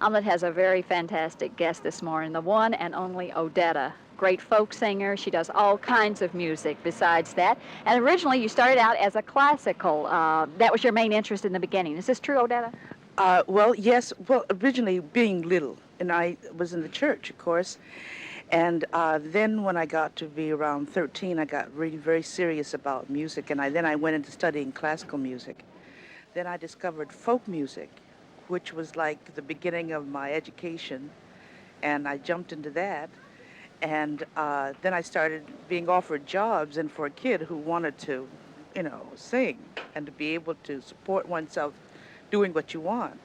Omelette has a very fantastic guest this morning, the one and only Odetta. Great folk singer. She does all kinds of music besides that. And originally, you started out as a classical. That was your main interest in the beginning. Is this true, Odetta? Well, yes. Well, originally being little, and I was in the church, of course. And then when I got to be around 13, I got really very serious about music, and then I went into studying classical music. Then I discovered folk music, which was like the beginning of my education, and I jumped into that. And then I started being offered jobs, and for a kid who wanted to, sing and to be able to support oneself doing what you want,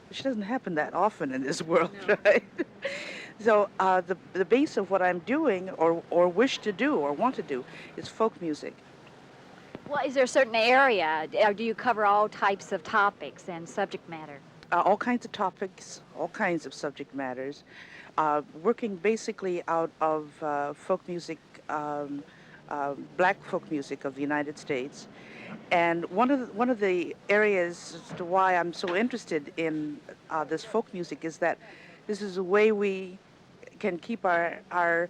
which doesn't happen that often in this world, No. right? So the base of what I'm doing or wish to do or want to do is folk music. Well, is there a certain area, or do you cover all types of topics and subject matter? All kinds of topics, all kinds of subject matters, working basically out of folk music, black folk music of the United States. And one of the areas as to why I'm so interested in this folk music is that this is a way we can keep our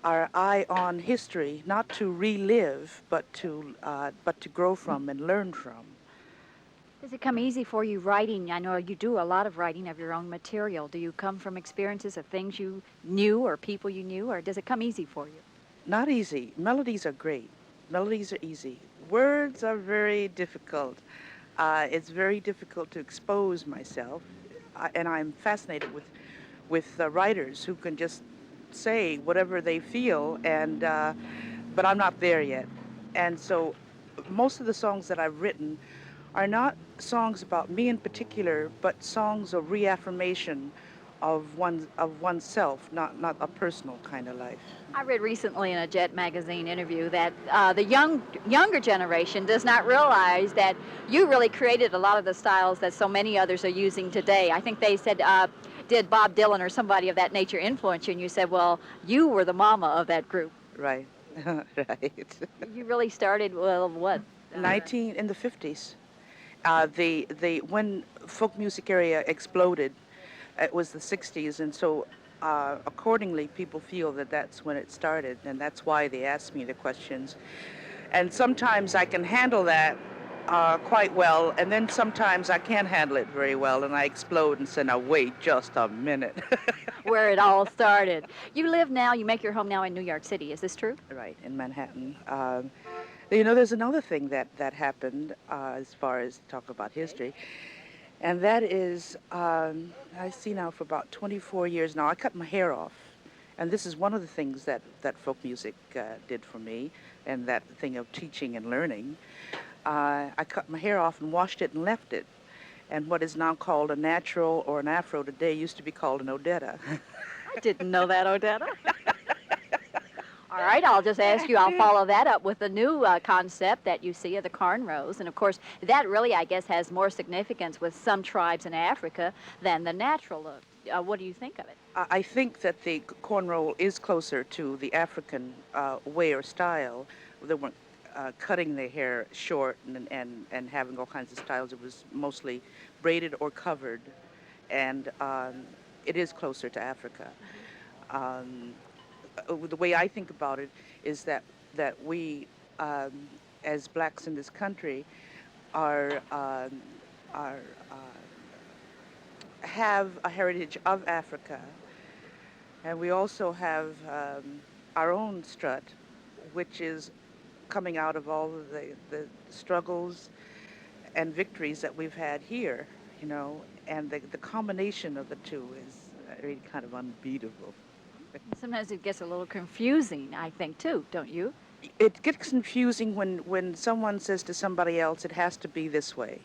eye on history, not to relive, but to grow from and learn from. Does it come easy for you writing? I know you do a lot of writing of your own material. Do you come from experiences of things you knew or people you knew, or does it come easy for you? Not easy. Melodies are great. Melodies are easy. Words are very difficult. It's very difficult to expose myself, and I'm fascinated with writers who can just say whatever they feel, and but I'm not there yet. And so, most of the songs that I've written are not songs about me in particular, but songs of reaffirmation of oneself, not a personal kind of life. I read recently in a Jet magazine interview that the younger generation does not realize that you really created a lot of the styles that so many others are using today. I think they said, did Bob Dylan or somebody of that nature influence you? And you said, well, you were the mama of that group. Right, right. You really started, well, what? 19 in the 50s. The when folk music area exploded, it was the 60s, and so accordingly, people feel that that's when it started, and that's why they ask me the questions. And sometimes I can handle that quite well, and then sometimes I can't handle it very well, and I explode and say, "Now wait just a minute." Where it all started. You live now, you make your home now in New York City. Is this true? Right, in Manhattan. There's another thing that happened as far as talk about history, and that is, I see now for about 24 years now, I cut my hair off. And this is one of the things that folk music did for me, and that thing of teaching and learning. I cut my hair off and washed it and left it. And what is now called a natural or an afro today used to be called an Odetta. I didn't know that, Odetta. All right, I'll just ask you, I'll follow that up with the new concept that you see of the cornrows. And of course, that really, I guess, has more significance with some tribes in Africa than the natural look. What do you think of it? I think that the cornrow is closer to the African way or style. They weren't cutting their hair short and having all kinds of styles. It was mostly braided or covered, and it is closer to Africa. Um, the way I think about it is that we, as blacks in this country, are are have a heritage of Africa, and we also have our own strut, which is coming out of all of the struggles and victories that we've had here, and the combination of the two is really kind of unbeatable. Sometimes it gets a little confusing, I think, too, don't you? It gets confusing when someone says to somebody else, it has to be this way.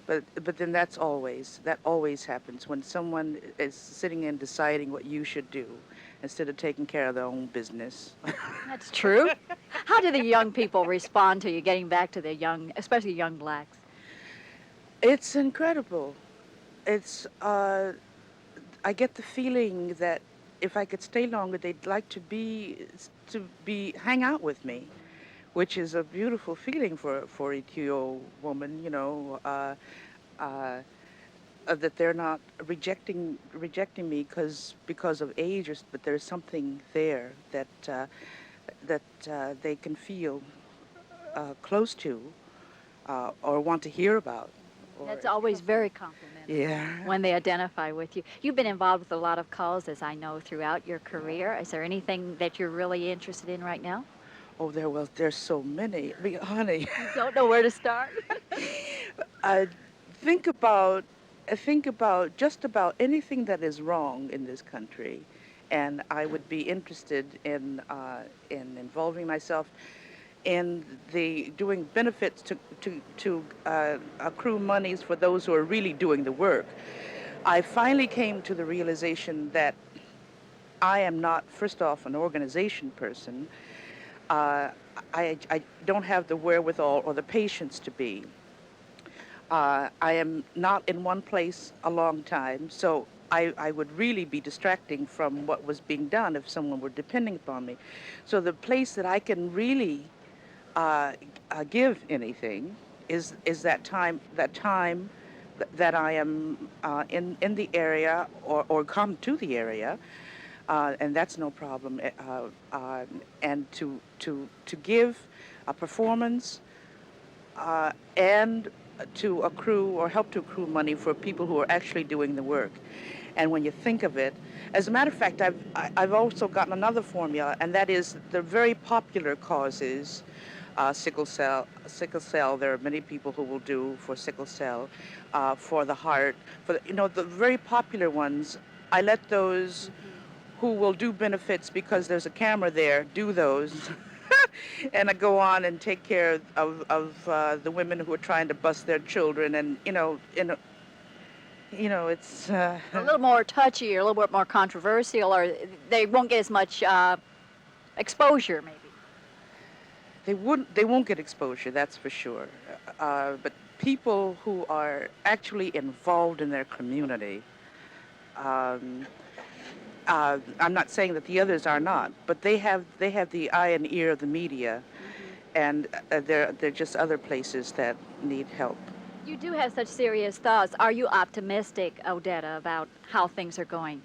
But then that always happens when someone is sitting and deciding what you should do instead of taking care of their own business. That's true. How do the young people respond to you getting back to the young, especially young blacks? It's incredible. It's I get the feeling that if I could stay longer, they'd like to be hang out with me, which is a beautiful feeling for a Creole woman. Uh, that they're not rejecting me because of age, but there's something there that they can feel close to or want to hear about. Or That's always very complimentary yeah. when they identify with you. You've been involved with a lot of causes, I know, throughout your career. Is there anything that you're really interested in right now? Oh, there's so many. I mean, honey, You don't know where to start? I think about think about just about anything that is wrong in this country, and I would be interested in involving myself in the doing benefits to accrue monies for those who are really doing the work. I finally came to the realization that I am not, first off, an organization person. Uh, I don't have the wherewithal or the patience to be. I am not in one place a long time, so I would really be distracting from what was being done if someone were depending upon me. So the place that I can really uh, give anything is that I am in the area or come to the area, and that's no problem. And to give a performance and to accrue or help to accrue money for people who are actually doing the work. And when you think of it, as a matter of fact, I've also gotten another formula, and that is the very popular causes. Sickle cell. There are many people who will do for sickle cell, for the heart, the very popular ones. I let those who will do benefits because there's a camera there do those. And I go on and take care of the women who are trying to bust their children, and it's A little more touchy or a little bit more controversial, or they won't get as much exposure, maybe. they won't get exposure, that's for sure. But people who are actually involved in their community, um, I'm not saying that the others are not, but they have the eye and ear of the media, and they're just other places that need help. You do have such serious thoughts. Are you optimistic, Odetta, about how things are going?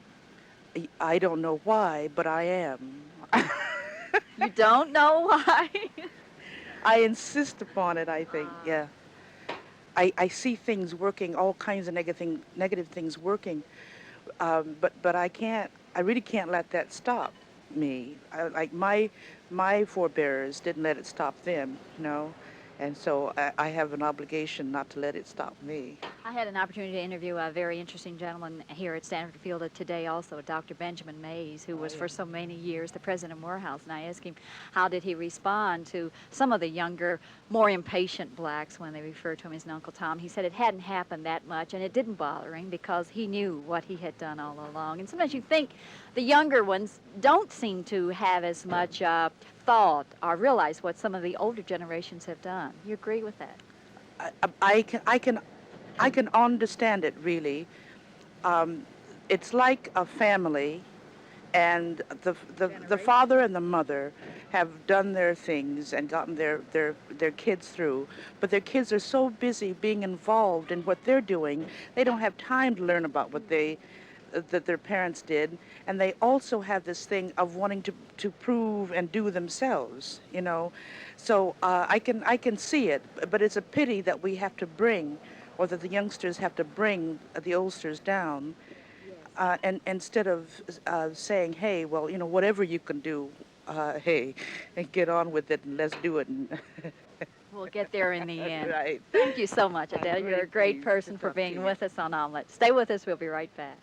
I don't know why, but I am. You don't know why? I insist upon it, I think, yeah. I see things working, all kinds of negative things working, but I really can't let that stop me. Like my forebears didn't let it stop them, and so I have an obligation not to let it stop me. I had an opportunity to interview a very interesting gentleman here at Stanford Field today also, Dr. Benjamin Mays, who was for so many years the president of Morehouse, and I asked him how did he respond to some of the younger, more impatient blacks when they referred to him as Uncle Tom. He said it hadn't happened that much, and it didn't bother him because he knew what he had done all along. And sometimes you think the younger ones don't seem to have as much thought or realize what some of the older generations have done. You agree with that? I can understand it really. It's like a family, and the father and the mother have done their things and gotten their kids through, but their kids are so busy being involved in what they're doing, they don't have time to learn about what that their parents did, and they also have this thing of wanting to prove and do themselves. So I can see it, but it's a pity that we have to bring, or that the youngsters have to bring the oldsters down, and instead of saying, hey, well, whatever you can do, hey, and get on with it and let's do it. And We'll get there in the end. right. Thank you so much, Adele. I'm You're a very great pleased person to for talk to being you. with us on Omelet. Stay with us. We'll be right back.